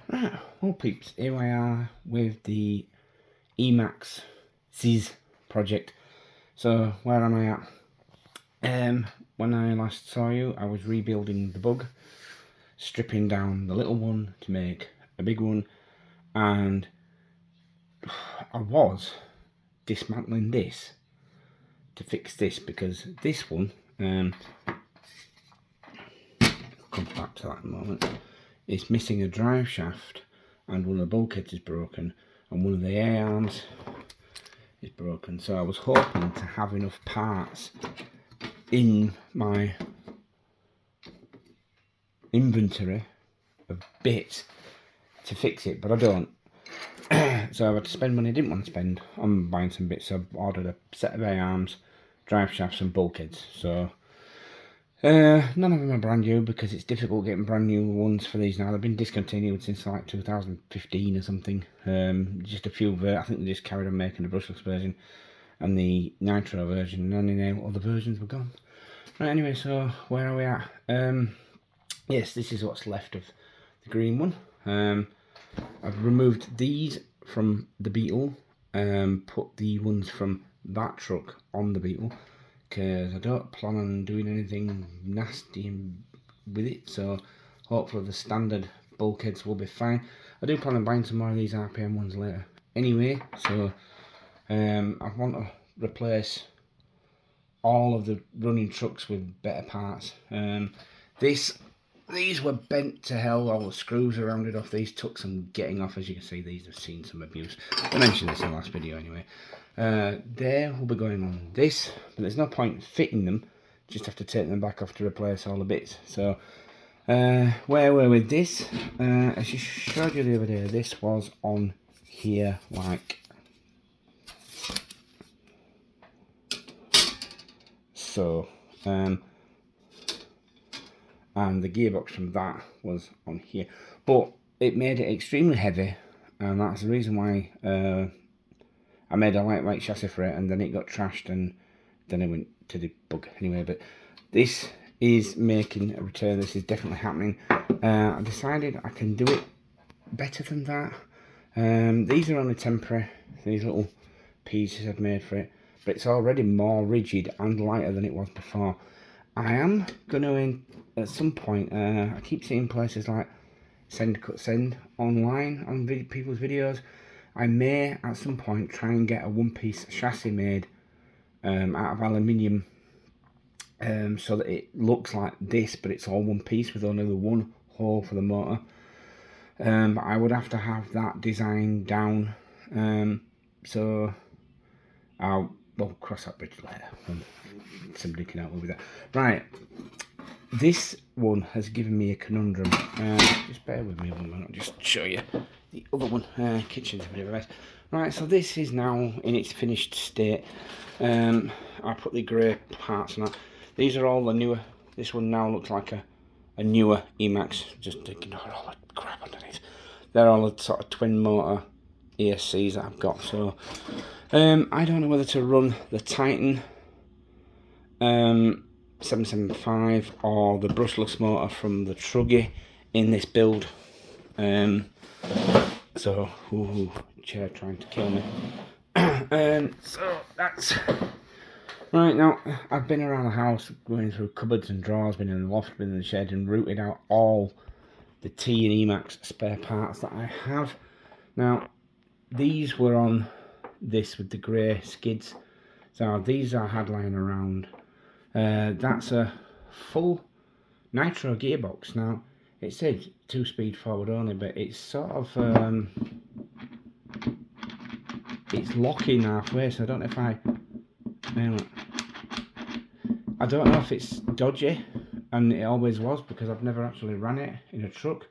Right, well peeps, here we are with the Emaxx project. So where am I at? When I last saw you, I was rebuilding the bug, stripping down the little one to make a big one, and I was dismantling this to fix this because this one, I'll come back to that in a moment, is missing a drive shaft and one of the bulkheads is broken and one of the A-arms is broken. So I was hoping to have enough parts in my inventory of bits to fix it, but I don't. So I had to spend money I didn't want to spend on buying some bits. So I ordered a set of A-arms, drive shafts and bulkheads. So none of them are brand new because it's difficult getting brand new ones for these now. They've been discontinued since like 2015 or something. Just a few, I think they just carried on making the brushless version and the nitro version, and then other versions were gone. Right, anyway, so where are we at? Yes, this is what's left of the green one. I've removed these from the Beetle and put the ones from that truck on the Beetle because I don't plan on doing anything nasty with it, so hopefully the standard bulkheads will be fine. I do plan on buying some more of these RPM ones later anyway, so I want to replace all of the running trucks with better parts. These were bent to hell, all the screws are rounded off, these took some getting off. As you can see, these have seen some abuse. I mentioned this in the last video anyway. They will be going on this, but there's no point fitting them, just have to take them back off to replace all the bits. So where we're with this, as I showed you the other day, this was on here like so, and the gearbox from that was on here, but it made it extremely heavy, and that's the reason why I made a lightweight chassis for it, and then it got trashed, and then it went to the bug anyway. But this is making a return. This is definitely happening. I decided I can do it better than that. These are only temporary, these little pieces I've made for it, but it's already more rigid and lighter than it was before. I am going to, at some point, I keep seeing places like Send Cut Send online on people's videos. I may at some point try and get a one-piece chassis made out of aluminium, so that it looks like this, but it's all one piece with only the one hole for the motor. But I would have to have that design down, so we'll cross that bridge later when somebody can help me with that. Right, this one has given me a conundrum. Just bear with me one minute, I'll just show you the other one. Kitchen's a bit of a mess. Right, so this is now in its finished state. I put the grey parts on that. These are all the newer. This one now looks like a newer Emaxx, just ignore all the crap underneath. They're all the sort of twin motor ESCs that I've got. So I don't know whether to run the Titan 775 or the brushless motor from the Truggy in this build. So chair trying to kill me. So that's right. Now I've been around the house going through cupboards and drawers, been in the loft, been in the shed, and rooted out all the T and Emaxx spare parts that I have. Now these were on this with the grey skids, so these I had lying around. That's a full nitro gearbox. Now it said 2-speed forward only, but it's sort of it's locking halfway, so I don't know if I don't know if it's dodgy, and it always was because I've never actually ran it in a truck,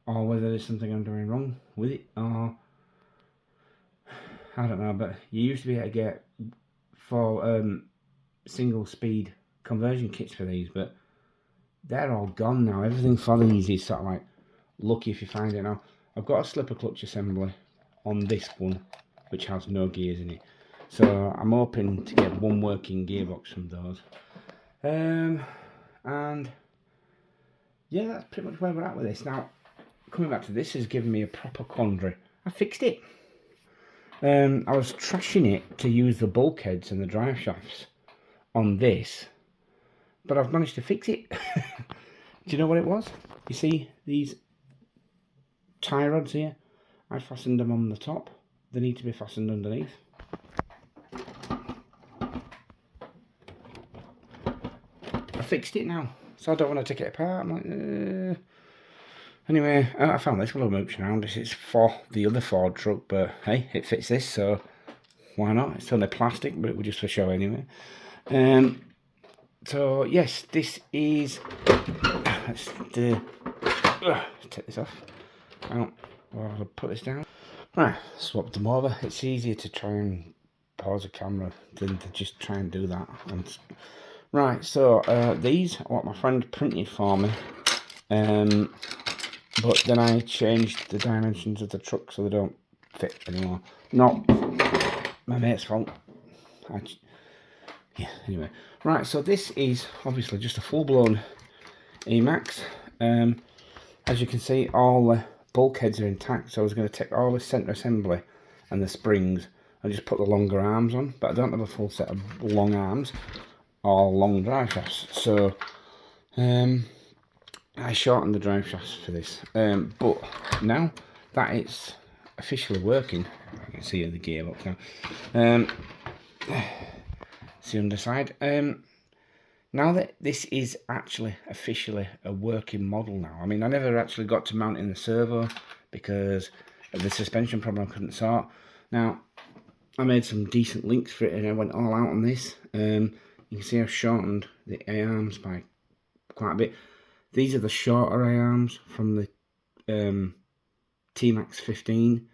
or whether there's something I'm doing wrong with it, or I don't know. But you used to be able to get for single speed conversion kits for these, but they're all gone now. Everything for these is sort of like lucky if you find it. Now I've got a slipper clutch assembly on this one which has no gears in it, so I'm hoping to get one working gearbox from those. And yeah, that's pretty much where we're at with this. Now coming back to this has given me a proper quandary. I fixed it. I was trashing it to use the bulkheads and the drive shafts on this, but I've managed to fix it. Do you know what it was? You see these tie rods here? I fastened them on the top. They need to be fastened underneath. I fixed it now, so I don't want to take it apart. I'm like, Anyway, I found this little mooch around. This is for the other Ford truck, but hey, it fits this, so why not? It's only plastic, but it was just for show anyway. So yes, this is. Let's take this off. I'll put this down. Right, swap them over. It's easier to try and pause the camera than to just try and do that. Right, so these are what my friend printed for me. But then I changed the dimensions of the truck so they don't fit anymore. Not my mate's fault. Yeah, anyway. Right, so this is obviously just a full-blown Emaxx. As you can see, all the bulkheads are intact, so I was going to take all the centre assembly and the springs and just put the longer arms on, but I don't have a full set of long arms or long drive shafts, so I shortened the drive shafts for this, but now that it's officially working, I can see the gearbox now, see underside, now that this is actually officially a working model now. I mean, I never actually got to mount in the servo because of the suspension problem I couldn't sort. Now, I made some decent links for it and I went all out on this. You can see I've shortened the A-arms by quite a bit. These are the shorter A-arms from the T-Max 15,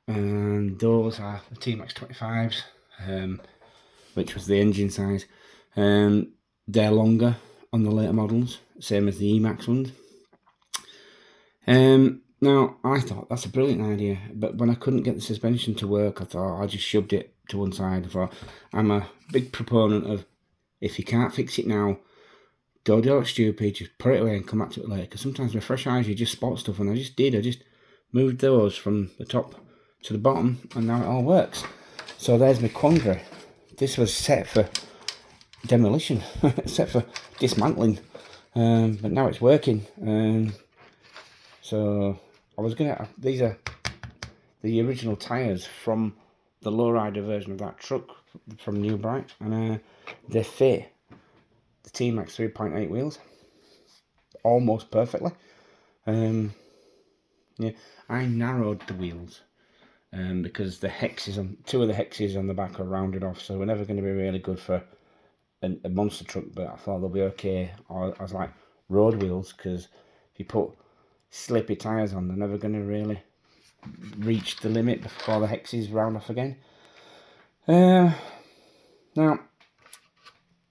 and those are the T-Max 25s, which was the engine size. They're longer on the later models, same as the Emaxx ones. Now, I thought that's a brilliant idea, but when I couldn't get the suspension to work, I thought I just shoved it to one side. I thought, I'm a big proponent of, if you can't fix it now, don't do it stupid, just put it away and come back to it later. Because sometimes with fresh eyes, you just spot stuff, and I just did. I just moved those from the top to the bottom, and now it all works. So there's my quandary. This was set for demolition, set for dismantling, but now it's working. So I was gonna. These are the original tyres from the lowrider version of that truck from New Bright, and they fit the T-Max 3.8 wheels almost perfectly. Yeah, I narrowed the wheels because the hexes on two of the hexes on the back are rounded off, so we're never going to be really good for a monster truck. But I thought they'll be okay. Or I was like road wheels, because if you put slippy tyres on, they're never going to really reach the limit before the hexes round off again. Now,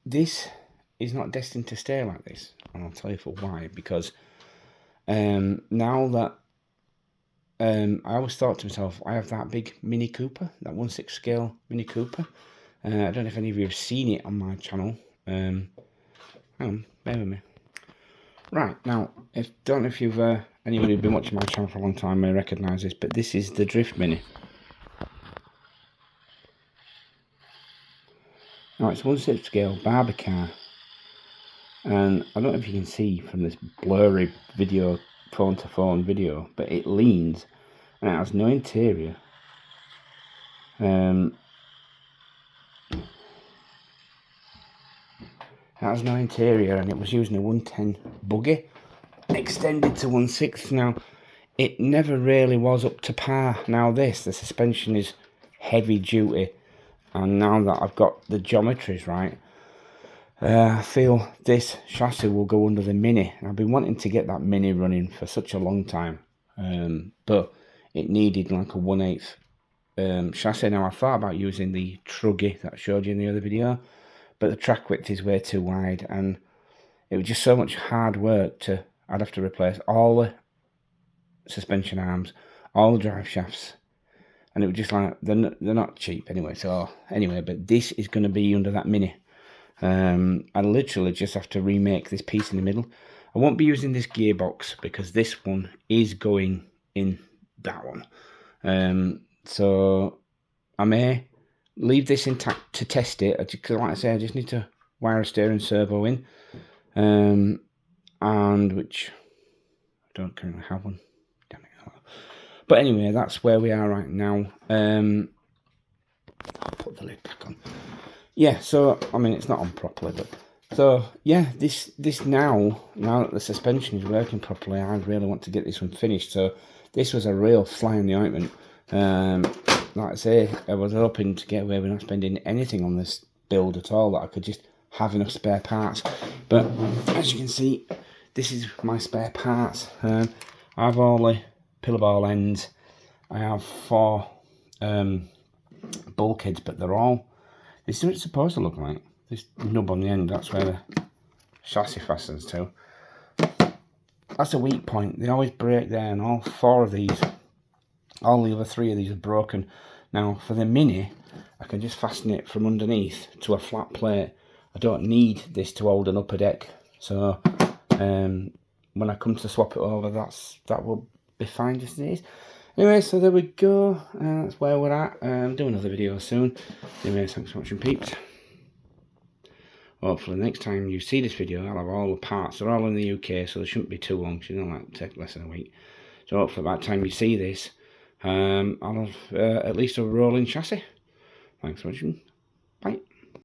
this is not destined to stay like this, and I'll tell you for why. Because now that I always thought to myself, I have that big Mini Cooper, that 1/6 scale Mini Cooper. I don't know if any of you have seen it on my channel. Hang on, bear with me. Right, now, don't know if you've anyone who's been watching my channel for a long time may recognise this, but this is the Drift Mini. Now, it's 1/6 scale Barbie car, and I don't know if you can see from this blurry video, phone to phone video, but it leans and it has no interior. It has no interior, and it was using a 110 buggy extended to 1/6. Now, it never really was up to par. Now the suspension is heavy duty, and now that I've got the geometries right, I feel this chassis will go under the Mini. I've been wanting to get that Mini running for such a long time, but it needed like a 1/8 chassis. Now, I thought about using the Truggy that I showed you in the other video, but the track width is way too wide, and it was just so much hard work to. I'd have to replace all the suspension arms, all the drive shafts, and it was just like, they're not cheap anyway. So anyway, but this is going to be under that Mini. I literally just have to remake this piece in the middle. I won't be using this gearbox because this one is going in that one. So I may leave this intact to test it, because like I say, I just need to wire a steering servo in, and which I don't currently have one. Damn it. But anyway, that's where we are right now. I'll put the lid back on. Yeah, so I mean it's not on properly, but so yeah, this now that the suspension is working properly, I really want to get this one finished. So this was a real fly in the ointment. Like I say, I was hoping to get away with not spending anything on this build at all, that I could just have enough spare parts. But as you can see, this is my spare parts. I have all the pillar ball ends. I have 4 bulkheads, but they're all, this is what it's supposed to look like. This nub on the end, that's where the chassis fastens to. That's a weak point. They always break there, and all 4 of these, all the other 3 of these are broken. Now for the Mini, I can just fasten it from underneath to a flat plate. I don't need this to hold an upper deck. So when I come to swap it over, that will be fine just as it is. Anyway, so there we go. That's where we're at. Do another video soon. Anyway, thanks for watching, peeps. Hopefully next time you see this video, I'll have all the parts. They're all in the UK, so they shouldn't be too long. So like take less than a week. So hopefully by the time you see this, I'll have at least a rolling chassis. Thanks for watching.